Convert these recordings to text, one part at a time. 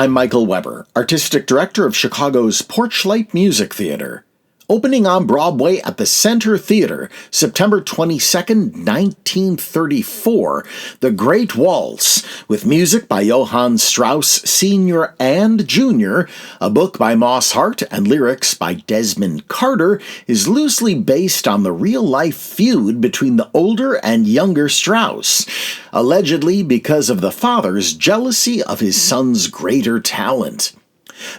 I'm Michael Weber, Artistic Director of Chicago's Porchlight Music Theater. Opening on Broadway at the Center Theater, September 22nd, 1934, The Great Waltz, with music by Johann Strauss Sr. and Jr., a book by Moss Hart, and lyrics by Desmond Carter, is loosely based on the real-life feud between the older and younger Strauss, allegedly because of the father's jealousy of his son's greater talent.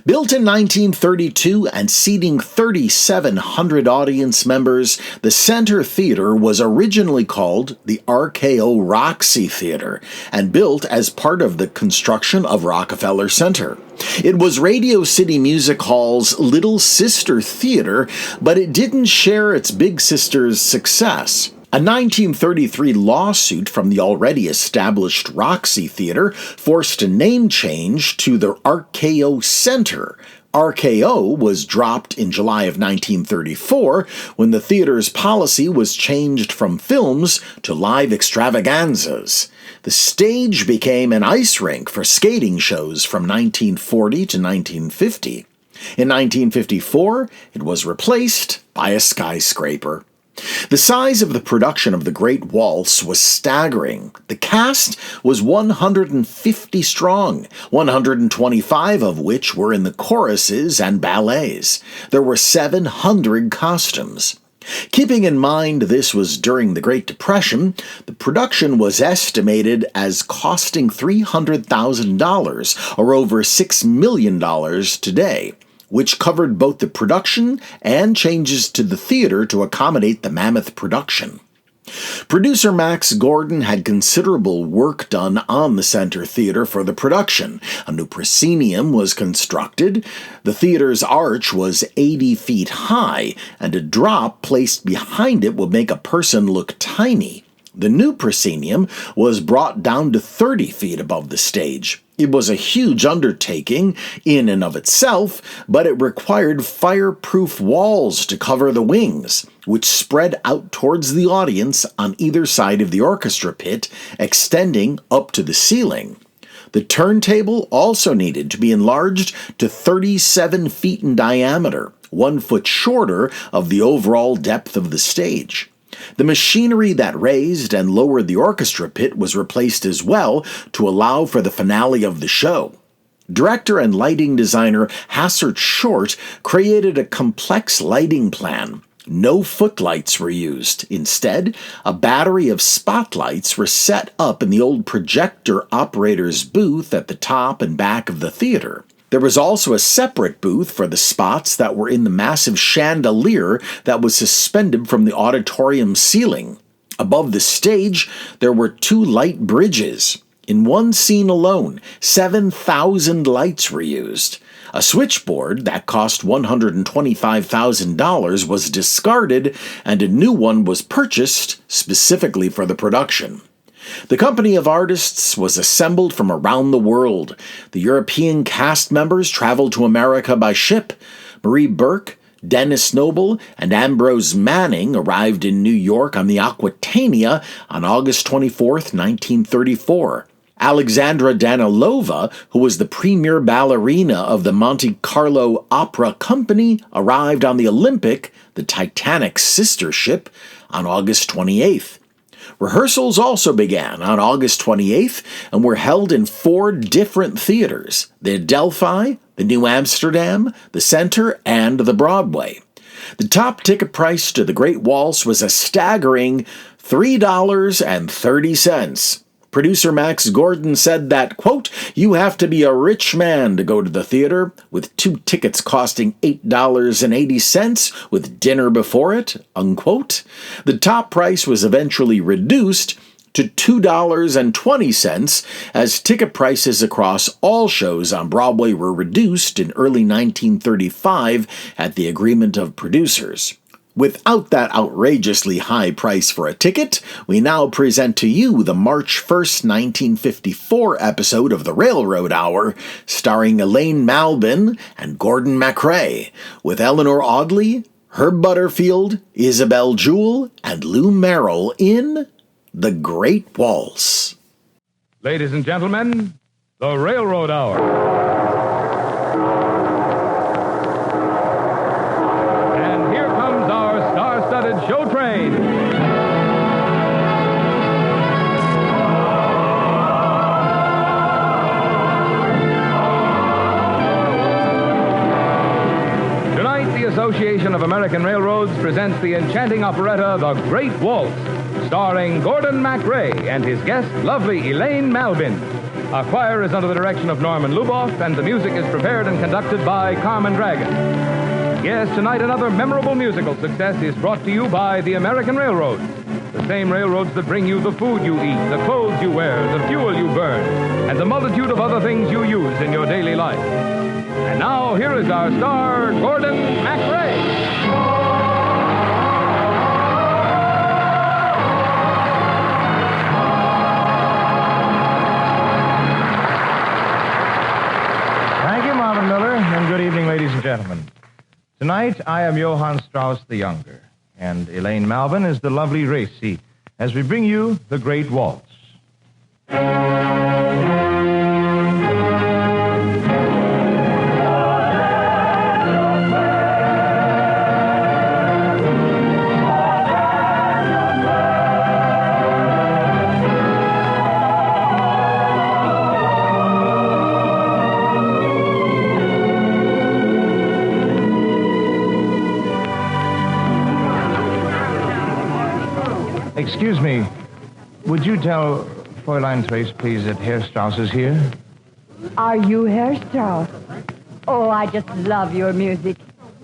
Built in 1932 and seating 3,700 audience members, the Center Theater was originally called the Rko Roxy Theater and built as part of the construction of Rockefeller Center. It was Radio City Music Hall's little sister theater, but it didn't share its big sister's success. A 1933 lawsuit from the already established Roxy Theater forced a name change to the Rko Center. RKO was dropped in July of 1934 when the theater's policy was changed from films to live extravaganzas. The stage became an ice rink for skating shows from 1940 to 1950. In 1954, it was replaced by a skyscraper. The size of the production of The Great Waltz was staggering. The cast was 150 strong, 125 of which were in the choruses and ballets. There were 700 costumes. Keeping in mind this was during the Great Depression, the production was estimated as costing $300,000, or over $6 million today, which covered both the production and changes to the theater to accommodate the mammoth production. Producer Max Gordon had considerable work done on the Center Theater for the production. A new proscenium was constructed, the theater's arch was 80 feet high, and a drop placed behind it would make a person look tiny. The new proscenium was brought down to 30 feet above the stage. It was a huge undertaking in and of itself, but it required fireproof walls to cover the wings, which spread out towards the audience on either side of the orchestra pit, extending up to the ceiling. The turntable also needed to be enlarged to 37 feet in diameter, 1 foot shorter of the overall depth of the stage. The machinery that raised and lowered the orchestra pit was replaced as well to allow for the finale of the show. Director and lighting designer Hassert Short created a complex lighting plan. No footlights were used. Instead, a battery of spotlights were set up in the old projector operator's booth at the top and back of the theater. There was also a separate booth for the spots that were in the massive chandelier that was suspended from the auditorium ceiling. Above the stage, there were 2 light bridges. In one scene alone, 7,000 lights were used. A switchboard that cost $125,000 was discarded, and a new one was purchased specifically for the production. The company of artists was assembled from around the world. The European cast members traveled to America by ship. Marie Burke, Dennis Noble, and Ambrose Manning arrived in New York on the Aquitania on August 24, 1934. Alexandra Danilova, who was the premier ballerina of the Monte Carlo Opera Company, arrived on the Olympic, the Titanic's sister ship, on August 28th. Rehearsals also began on August 28th and were held in 4 different theaters: the Adelphi, the New Amsterdam, the Center, and the Broadway. The top ticket price to The Great Waltz was a staggering $3.30. Producer Max Gordon said that, quote, "You have to be a rich man to go to the theater, with 2 tickets costing $8.80 with dinner before it," unquote. The top price was eventually reduced to $2.20 as ticket prices across all shows on Broadway were reduced in early 1935 at the agreement of producers. Without that outrageously high price for a ticket, we now present to you the March 1st, 1954 episode of The Railroad Hour, starring Elaine Malbin and Gordon MacRae, with Eleanor Audley, Herb Butterfield, Isabel Jewell, and Lou Merrill in The Great Waltz. Ladies and gentlemen, The Railroad Hour. Association of American Railroads presents the enchanting operetta, The Great Waltz, starring Gordon MacRae and his guest, lovely Elaine Malbin. Our choir is under the direction of Norman Luboff, and the music is prepared and conducted by Carmen Dragon. Yes, tonight another memorable musical success is brought to you by the American Railroads. The same railroads that bring you the food you eat, the clothes you wear, the fuel you burn, and the multitude of other things you use in your daily life. And now, here is our star, Gordon MacRae. Thank you, Marvin Miller, and good evening, ladies and gentlemen. Tonight, I am Johann Strauss the Younger, and Elaine Malbin is the lovely Rko, as we bring you The Great Waltz. Excuse me, would you tell Fräulein Trace, please, that Herr Strauss is here? Are you Herr Strauss? Oh, I just love your music.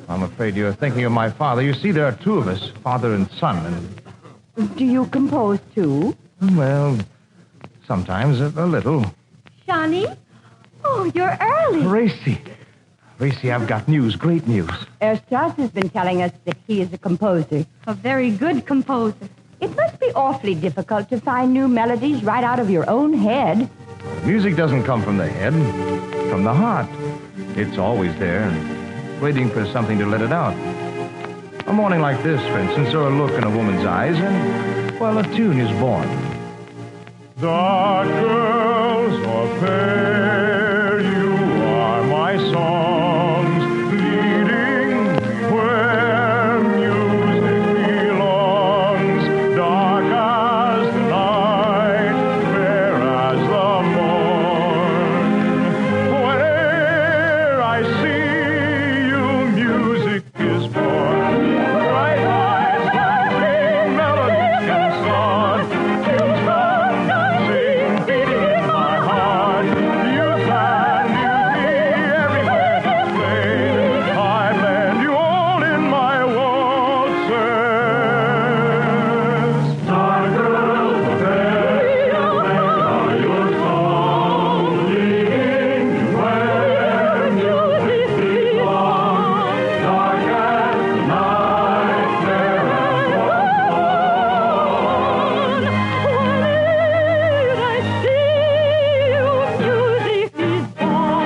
I'm afraid you're thinking of my father. You see, there are two of us, father and son, and... Do you compose too? Well, sometimes a little. Johnny? Oh, you're early. Rko, I've got news, great news. Herr Strauss has been telling us that he is a composer. A very good composer. It must be awfully difficult to find new melodies right out of your own head. Music doesn't come from the head, from the heart. It's always there and waiting for something to let it out. A morning like this, for instance, or a look in a woman's eyes, and, well, a tune is born. Dark girls or fair, you are my songs, leading me where music belongs. Dark as the night, fair as the morn. Where I see you, music is born. Bright eyes that sing melody and song, tunes from dancing, beating in my heart. Youth and beauty everywhere displayed. I blend you all in my waltzes. Dark girls fair, are your songs, leading you where music belongs. Dark as the night, fair as the morn. Where I see you, music is born.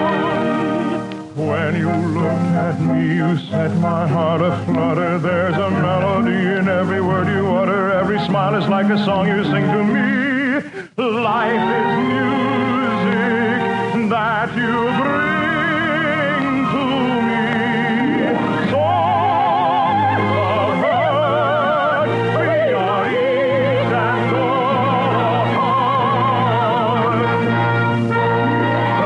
When you look at me, you set my heart aflutter. There's a melody in every word you utter. Every smile is like a song you sing to me. Life is music that you bring to me. Songs of earth, we are each and all apart.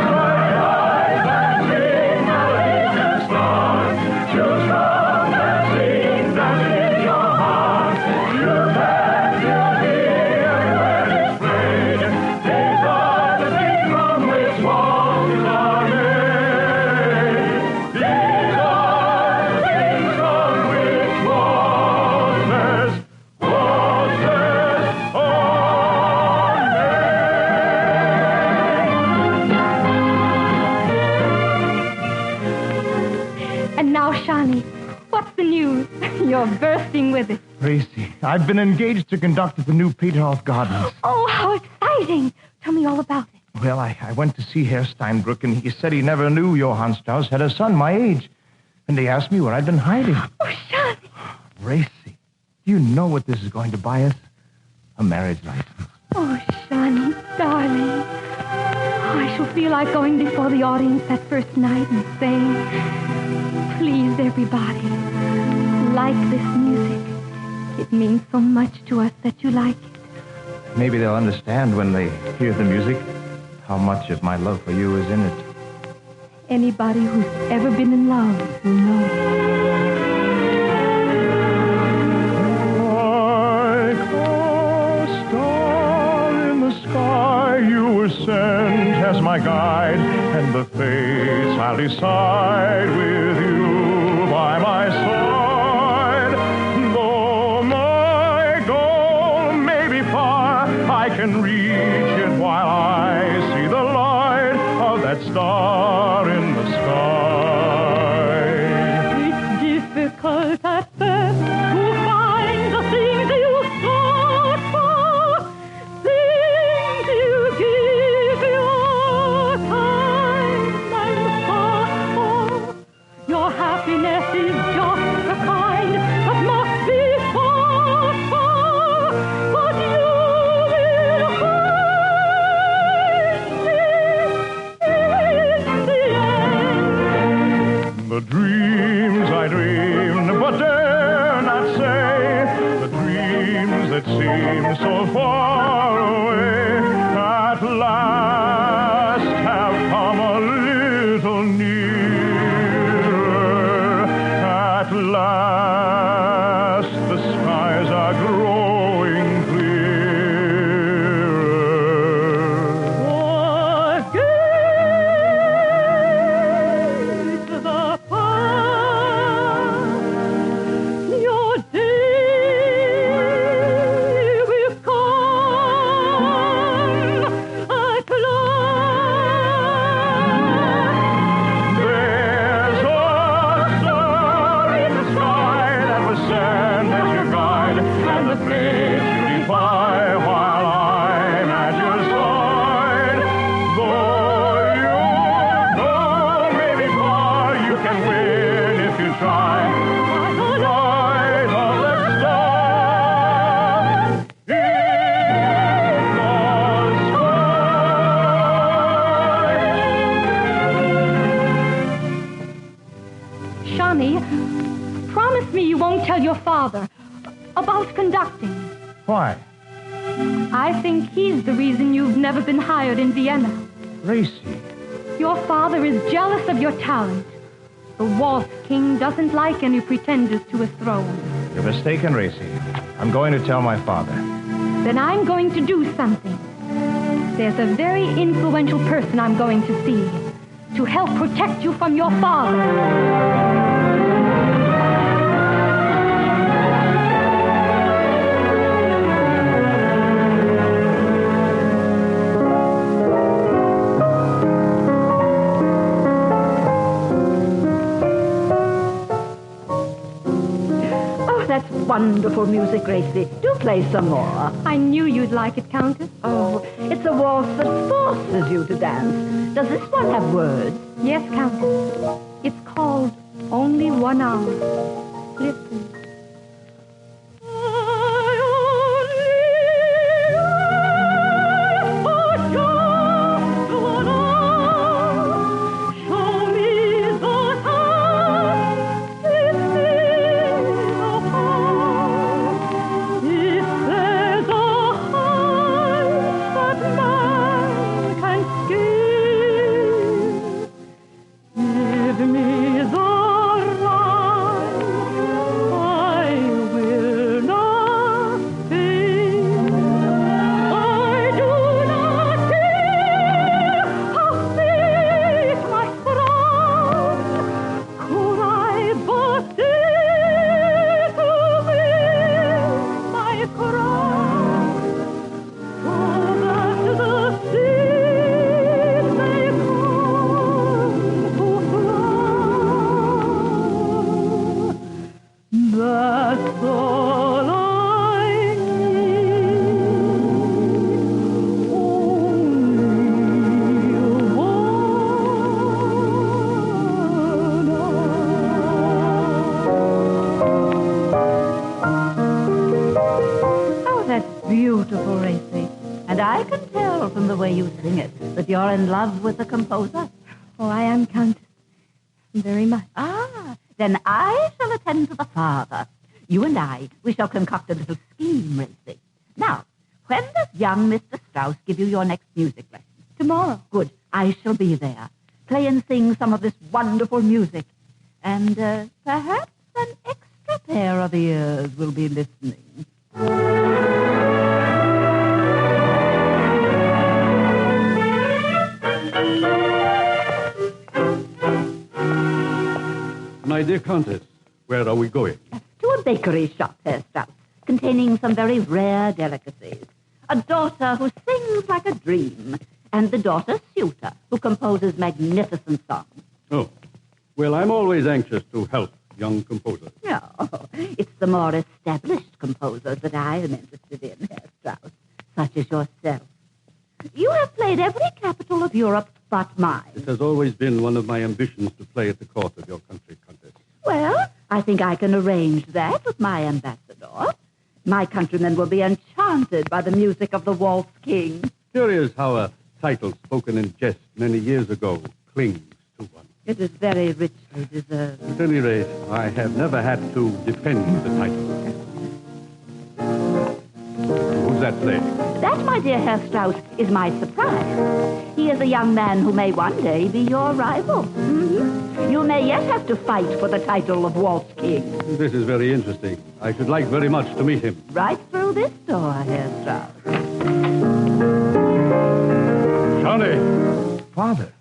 Bright eyes that sing melodies and stars, choose from dancing, dancing in your heart. Youth and beauty everywhere displayed. These are the things from which waltzes are made. These are the things from which waltzes are made. And now, Shani, what's the news? You're bursting with it. Rko, I've been engaged to conduct at the new Peterhof Gardens. Oh, how exciting. Tell me all about it. Well, I went to see Herr Steinbrück, and he said he never knew Johann Strauss had a son my age. And he asked me where I'd been hiding. Oh, Shani. Rko, do you know what this is going to buy us? A marriage license. Oh, Shani, darling. I shall feel like going before the audience that first night and saying, please, everybody, like this music. It means so much to us that you like it. Maybe they'll understand when they hear the music how much of my love for you is in it. Anybody who's ever been in love will know. decide with you by my side. Though my goal may be far, I can reach it while I see the light of that star in the sky. It's difficult at first to find the things you sought for, things you give your time and thought for. Your happiness is just the kind that must be fought for, but you will find it in the end. The dreams I dreamed but dare not say, the dreams that seem so far away, at last have come a little nearer. At last the skies are growing clearer. Forget the past. Your day will come at last. There's a star in the sky that was sent as your guide, and the fate you defy while I'm at your side. Though your goal may be far, you can win if you try. Light of the star in the sky. Shawnee, promise me you won't tell your father about conducting. Why? I think he's the reason you've never been hired in Vienna. Racy. Your father is jealous of your talent. The waltz king doesn't like any pretenders to a throne. You're mistaken, Racy. I'm going to tell my father. Then I'm going to do something. There's a very influential person I'm going to see to help protect you from your father. Oh, that's wonderful music, Gracie. Do play some more. I knew you'd like it, Countess. Oh, it's a waltz that forces you to dance. Does this one have words? Yes, Countess. It's called Only 1 Hour. Listen. Beautiful, Racy. And I can tell from the way you sing it that you're in love with the composer. Oh, I am, Countess. Very much. Ah, then I shall attend to the father. You and we shall concoct a little scheme, Racy. Now, when does young Mr. Strauss give you your next music lesson? Tomorrow. Good. I shall be there. Play and sing some of this wonderful music. And perhaps an extra pair of ears will be listening. My dear Countess, where are we going? To a bakery shop, Herr Strauss, containing some very rare delicacies. A daughter who sings like a dream, and the daughter's suitor, who composes magnificent songs. Oh, well, I'm always anxious to help young composers. No, it's the more established composers that I am interested in, Herr Strauss, such as yourself. You have played every capital of Europe but mine. It has always been one of my ambitions to play at the court of your country, Countess. Well, I think I can arrange that with my ambassador. My countrymen will be enchanted by the music of the Waltz King. Curious how a title spoken in jest many years ago clings to one. It is very richly deserved. At any rate, I have never had to defend the title. Who's that playing? That, my dear Herr Strauss, is my surprise. He is a young man who may one day be your rival. Mm-hmm. You may yet have to fight for the title of Waltz King. This is very interesting. I should like very much to meet him. Right through this door, Herr Strauss. Johnny! Father,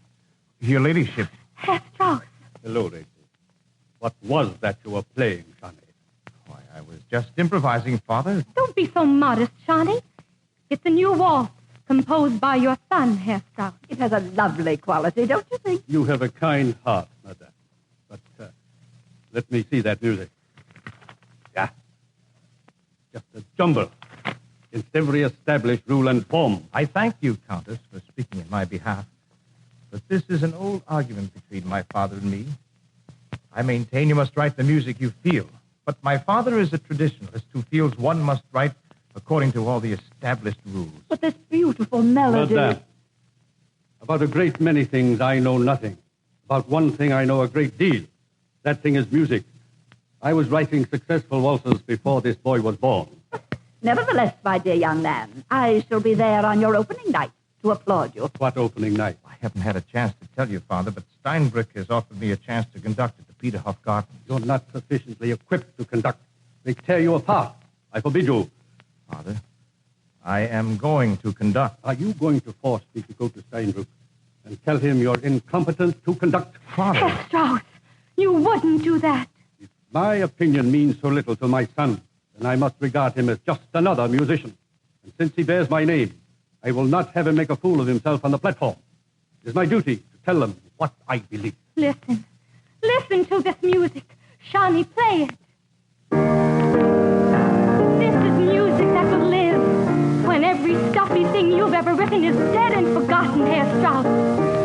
your ladyship. Herr Strauss. Hello, lady. What was that you were playing, Johnny? Why, I was just improvising, Father. Don't be so modest, Johnny. It's a new waltz composed by your son, Herr Strauss. It has a lovely quality, don't you think? You have a kind heart, madame. But let me see that music. Yeah. Just a jumble against every established rule and form. I thank you, Countess, for speaking in my behalf. But this is an old argument between my father and me. I maintain you must write the music you feel. But my father is a traditionalist who feels one must write according to all the established rules. But this beautiful melody... Madame, about a great many things I know nothing. About one thing I know a great deal. That thing is music. I was writing successful waltzes before this boy was born. Nevertheless, my dear young man, I shall be there on your opening night to applaud you. What opening night? I haven't had a chance to tell you, Father, but Steinbrück has offered me a chance to conduct at the Peterhof Gardens. You're not sufficiently equipped to conduct. They tear you apart. I forbid you. Father, I am going to conduct. Are you going to force me to go to Steinbrück and tell him you're incompetent to conduct? Father. Herr Strauss, you wouldn't do that. If my opinion means so little to my son, then I must regard him as just another musician. And since he bears my name, I will not have him make a fool of himself on the platform. It is my duty to tell them what I believe. Listen. Listen to this music. Shani, play it. This is music that will live when every stuffy thing you've ever written is dead and forgotten, Herr Strauss.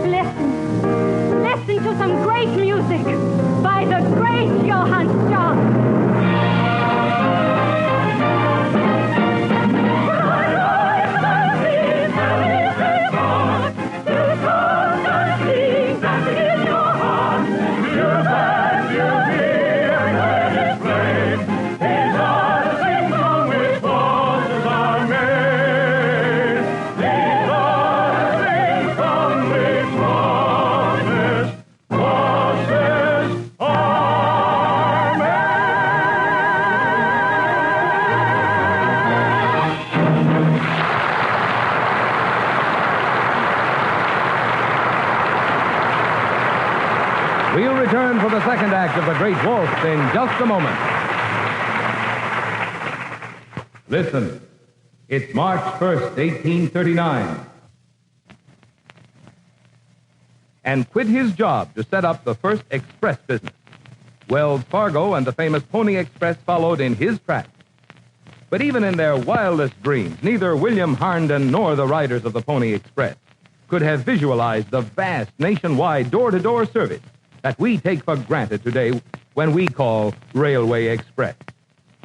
Listen. Listen to some great music by the great Johann Strauss. We'll return for the second act of the Great Waltz in just a moment. Listen, it's March 1st, 1839. And quit his job to set up the first express business. Wells Fargo and the famous Pony Express followed in his tracks. But even in their wildest dreams, neither William Harnden nor the riders of the Pony Express could have visualized the vast nationwide door-to-door service that we take for granted today when we call Railway Express.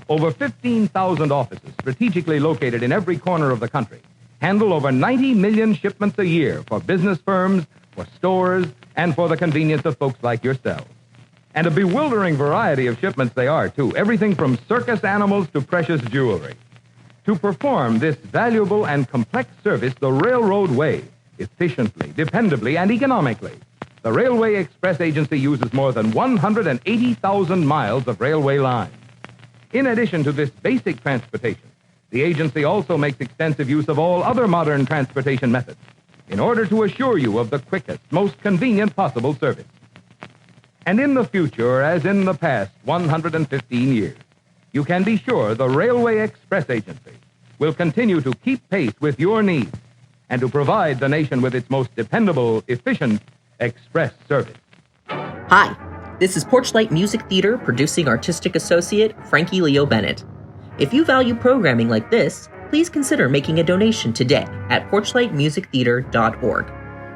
Over 15,000 offices, strategically located in every corner of the country, handle over 90 million shipments a year for business firms, for stores, and for the convenience of folks like yourselves. And a bewildering variety of shipments they are, too, everything from circus animals to precious jewelry. To perform this valuable and complex service the railroad way, efficiently, dependably, and economically, the Railway Express Agency uses more than 180,000 miles of railway lines. In addition to this basic transportation, the agency also makes extensive use of all other modern transportation methods in order to assure you of the quickest, most convenient possible service. And in the future, as in the past 115 years, you can be sure the Railway Express Agency will continue to keep pace with your needs and to provide the nation with its most dependable, efficient express service. Hi, this is Porchlight Music Theater producing artistic associate Frankie Leo Bennett. If you value programming like this, please consider making a donation today at porchlightmusictheater.org.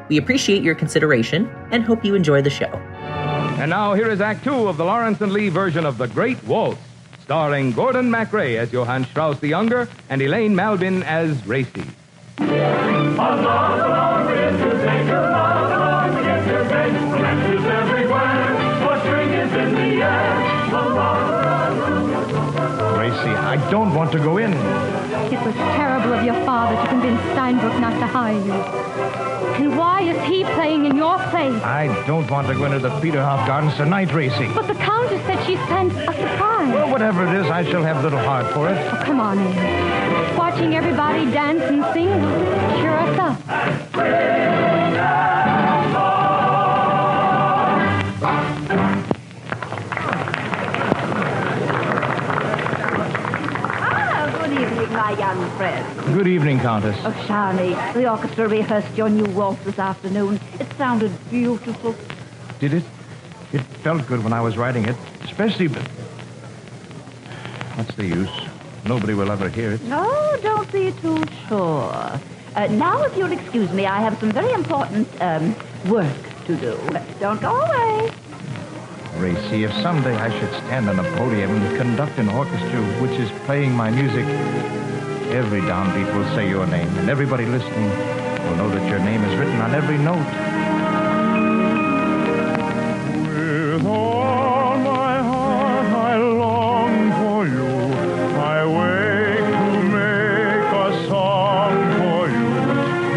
We appreciate your consideration and hope you enjoy the show. And now here is Act Two of the Lawrence and Lee version of The Great Waltz, starring Gordon MacRae as Johann Strauss the Younger and Elaine Malbin as Racy. Racy, I don't want to go in. It was terrible of your father to convince Steinbrook not to hire you. And why is he playing in your place? I don't want to go into the Peterhof Gardens tonight, Racy. But the Countess said she sent a surprise. Well, whatever it is, I shall have little heart for it. Oh, come on in. Watching everybody dance and sing will cheer us up. Good evening, my young friend. Good evening, Countess. Oh, Charlie, the orchestra rehearsed your new waltz this afternoon. It sounded beautiful. Did it? It felt good when I was writing it, especially, but what's the use? Nobody will ever hear it. No, don't be too sure. Now, if you'll excuse me, I have some very important work to do. Don't go away. Racy, if someday I should stand on a podium and conduct an orchestra which is playing my music, every downbeat will say your name, and everybody listening will know that your name is written on every note. With all my heart I long for you. I wake to make a song for you.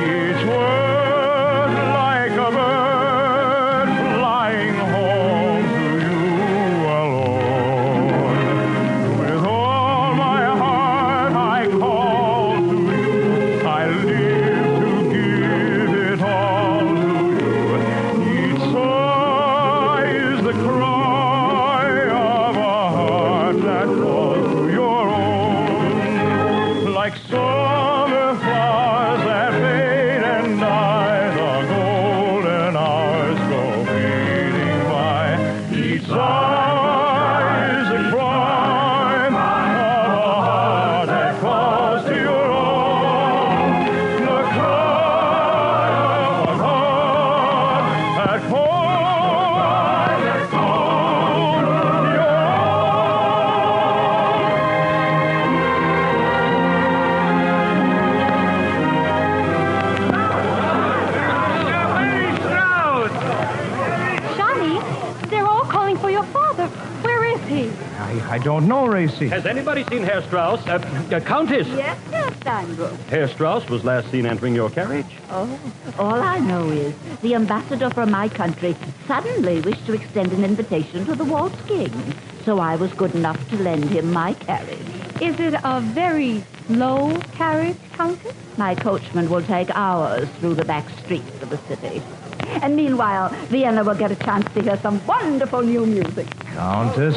Each word like a bird flying home to you alone. With all my heart I call to you. I live to give it all to you. Each sigh is the cry of a heart that calls to your own. Like summer flowers that fade and die, the golden hours go fading by. Each sigh is the cry of a heart that calls to your own. The cry of a heart that calls to your own. Johnny, they're all calling for your father. Where is he? I don't know, Racy. Has anybody seen Herr Strauss? Countess? Yes, Herr Steinbrook. Herr Strauss was last seen entering your carriage. Oh, all I know is the ambassador from my country suddenly wished to extend an invitation to the Waltz King. So I was good enough to lend him my carriage. Is it a very slow carriage, Countess? My coachman will take hours through the back streets of the city. And meanwhile, Vienna will get a chance to hear some wonderful new music. Countess.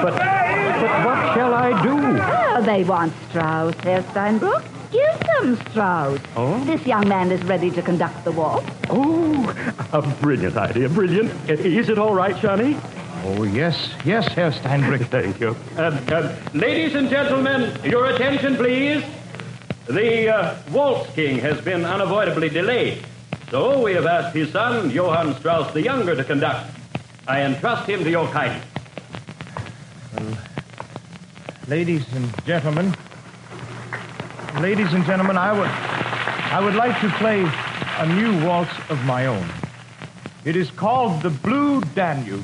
But what shall I do? Oh, they want Strauss, Herr Steinbrook. Give them Strauss. Oh? This young man is ready to conduct the waltz. Oh, a brilliant idea, brilliant. Is it all right, Johnny? Oh, yes, Herr Steinbrück. Thank you. Ladies and gentlemen, your attention, please. The Waltz King has been unavoidably delayed. So we have asked his son, Johann Strauss the Younger, to conduct. I entrust him to your guidance. Ladies and gentlemen, I would like to play a new waltz of my own. It is called the Blue Danube.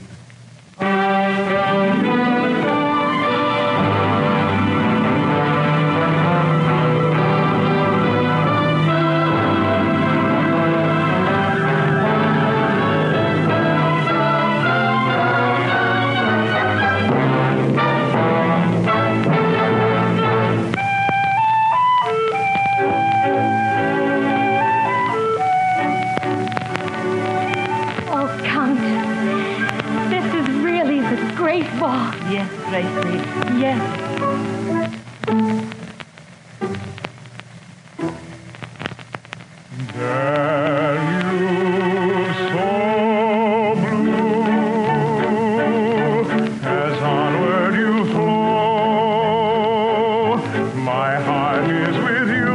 waltz. Yes, Gracie, yes. Danube so blue, as onward you flow, my heart is with you.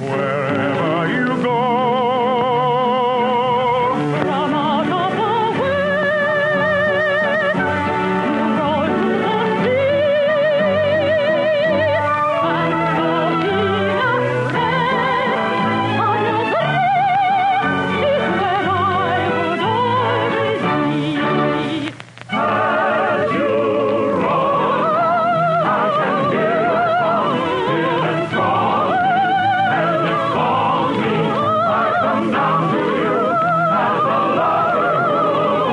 Wherever you go, From out of the west, you rose to the sea, and so deep a rest on your breast is where I would always be. as you roll, I can hear your song, still and strong, and it calls me. I come down to you as a lover who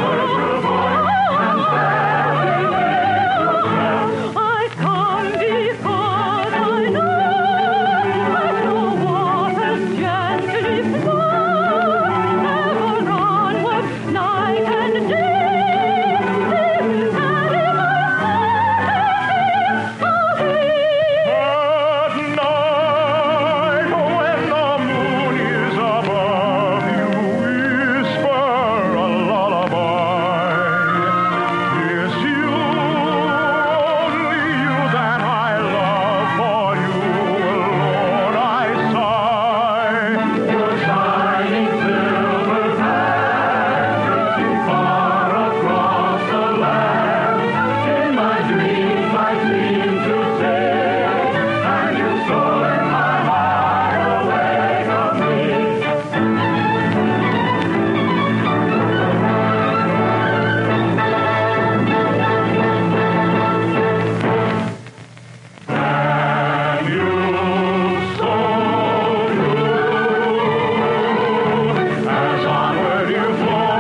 hears your voice and sadly makes you smile. I come because I know that the waters gently flow ever onward, night and day. And if I At night, when the moon is above, you whisper a lullaby. It's you, only you that I love, for you alone I sigh. Your shining silver hand reaching far across the land. In my dreams I seem to sing, and you've stolen my heart away from me. And you so blue, as onward you flow,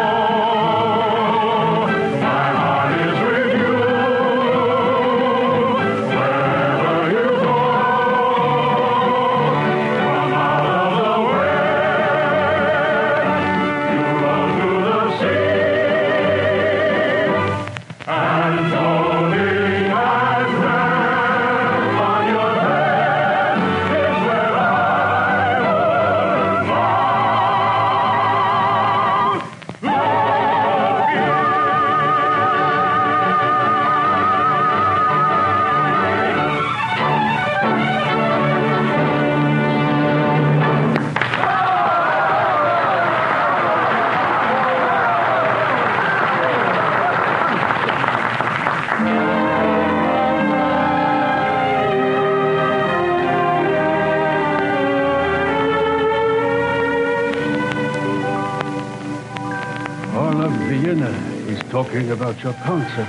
my heart is with you. Wherever you go, from out of the west, you roll to the sea, and floating as rest on your breast is where I would All of Vienna is talking about your concert,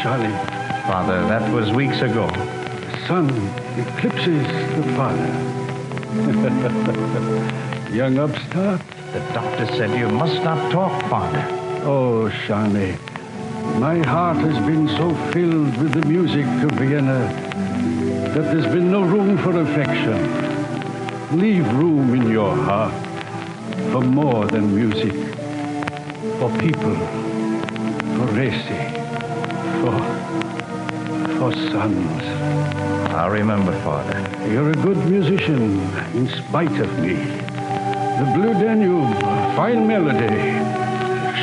Charlie. Father, that was weeks ago. The son eclipses the father. Young upstart. The doctor said you must not talk, Father. Oh, Charlie, my heart has been so filled with the music of Vienna that there's been no room for affection. Leave room in your heart for more than music, for people, for Resi, for sons. I'll remember, Father. You're a good musician in spite of me. The Blue Danube, fine melody,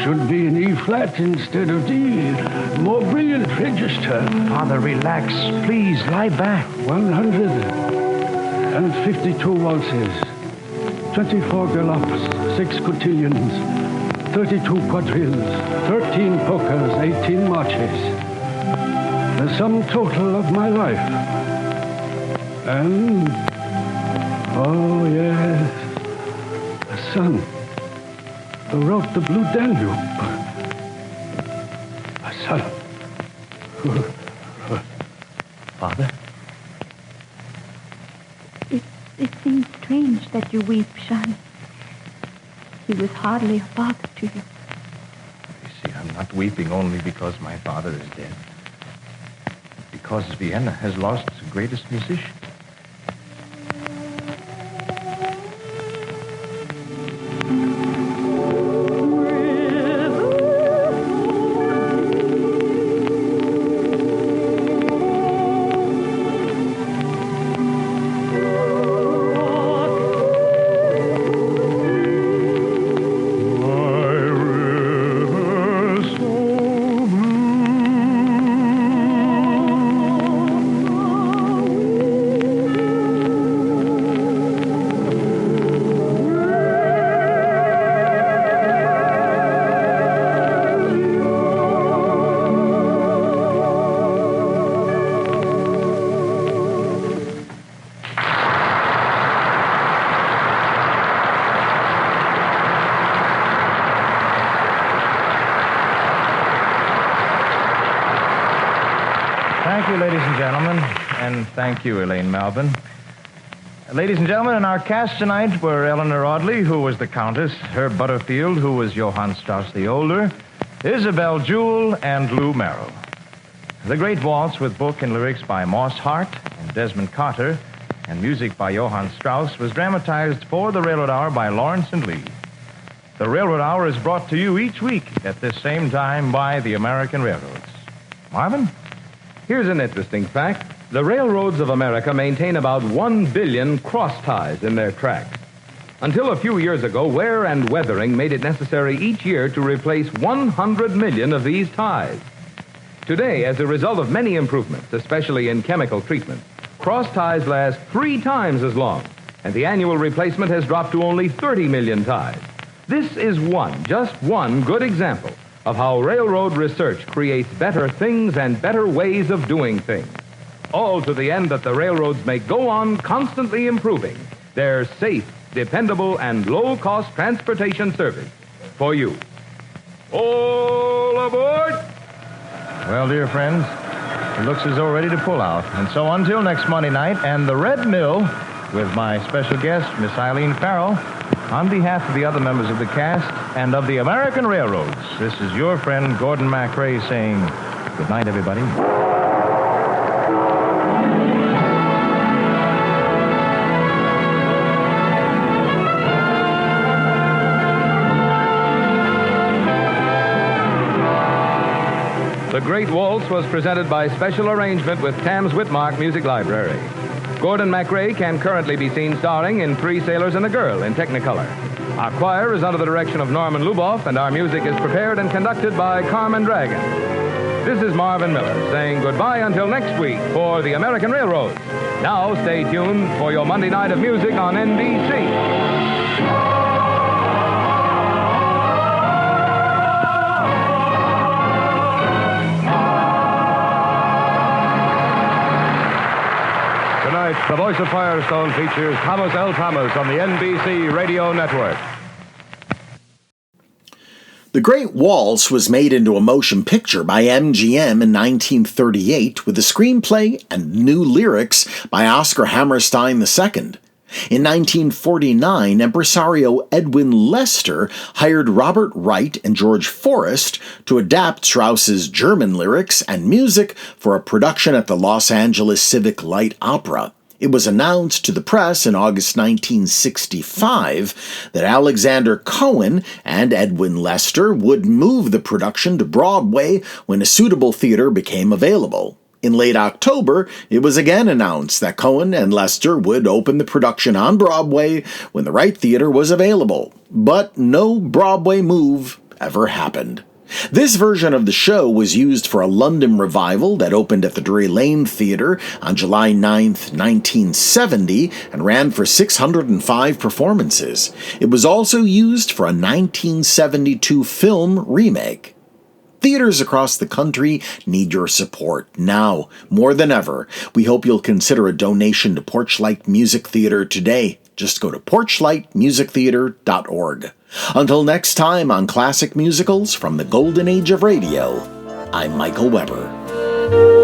should be in E-flat instead of D. More brilliant register. Father, relax. Please, lie back. 152 waltzes, 24 galops, 6 cotillions, 32 quadrilles, 13 polkas, 18 marches. The sum total of my life. And, oh yes, a son who wrote the Blue Danube. A son who... Father? It seems strange that you weep, Shani. He was hardly a father to you. You see, I'm not weeping only because my father is dead. Because Vienna has lost its greatest musician. Thank you, ladies and gentlemen, and thank you, Elaine Malvin. Ladies and gentlemen, in our cast tonight were Eleanor Audley, who was the Countess, Herb Butterfield, who was Johann Strauss the Older, Isabel Jewell, and Lou Merrill. The Great Waltz, with book and lyrics by Moss Hart and Desmond Carter, and music by Johann Strauss, was dramatized for the Railroad Hour by Lawrence and Lee. The Railroad Hour is brought to you each week at this same time by the American Railroads. Marvin? Here's an interesting fact. The railroads of America maintain about 1 billion cross ties in their tracks. Until a few years ago, wear and weathering made it necessary each year to replace 100 million of these ties. Today, as a result of many improvements, especially in chemical treatment, cross ties last 3 times as long, and the annual replacement has dropped to only 30 million ties. This is just one good example of how railroad research creates better things and better ways of doing things. All to the end that the railroads may go on constantly improving their safe, dependable, and low-cost transportation service for you. All aboard! Well, dear friends, it looks as though we're ready to pull out. And so until next Monday night, and the Red Mill, with my special guest, Miss Eileen Farrell, on behalf of the other members of the cast and of the American Railroads, this is your friend Gordon MacRae saying good night, everybody. The Great Waltz was presented by special arrangement with Tams Whitmark Music Library. Gordon MacRae can currently be seen starring in 3 Sailors and a Girl in Technicolor. Our choir is under the direction of Norman Luboff, and our music is prepared and conducted by Carmen Dragon. This is Marvin Miller saying goodbye until next week for the American Railroads. Now stay tuned for your Monday night of music on NBC. Tonight, The Voice of Firestone features Thomas L. Thomas on the NBC Radio Network. The Great Waltz was made into a motion picture by MGM in 1938 with a screenplay and new lyrics by Oscar Hammerstein II. In 1949, impresario Edwin Lester hired Robert Wright and George Forrest to adapt Strauss's German lyrics and music for a production at the Los Angeles Civic Light Opera. It was announced to the press in August 1965 that Alexander Cohen and Edwin Lester would move the production to Broadway when a suitable theater became available. In late October, it was again announced that Cohen and Lester would open the production on Broadway when the right theater was available, but no Broadway move ever happened. This version of the show was used for a London revival that opened at the Drury Lane Theatre on July 9, 1970, and ran for 605 performances. It was also used for a 1972 film remake. Theaters across the country need your support now, more than ever. We hope you'll consider a donation to Porchlight Music Theater today. Just go to porchlightmusictheater.org. Until next time on Classic Musicals from the Golden Age of Radio, I'm Michael Weber.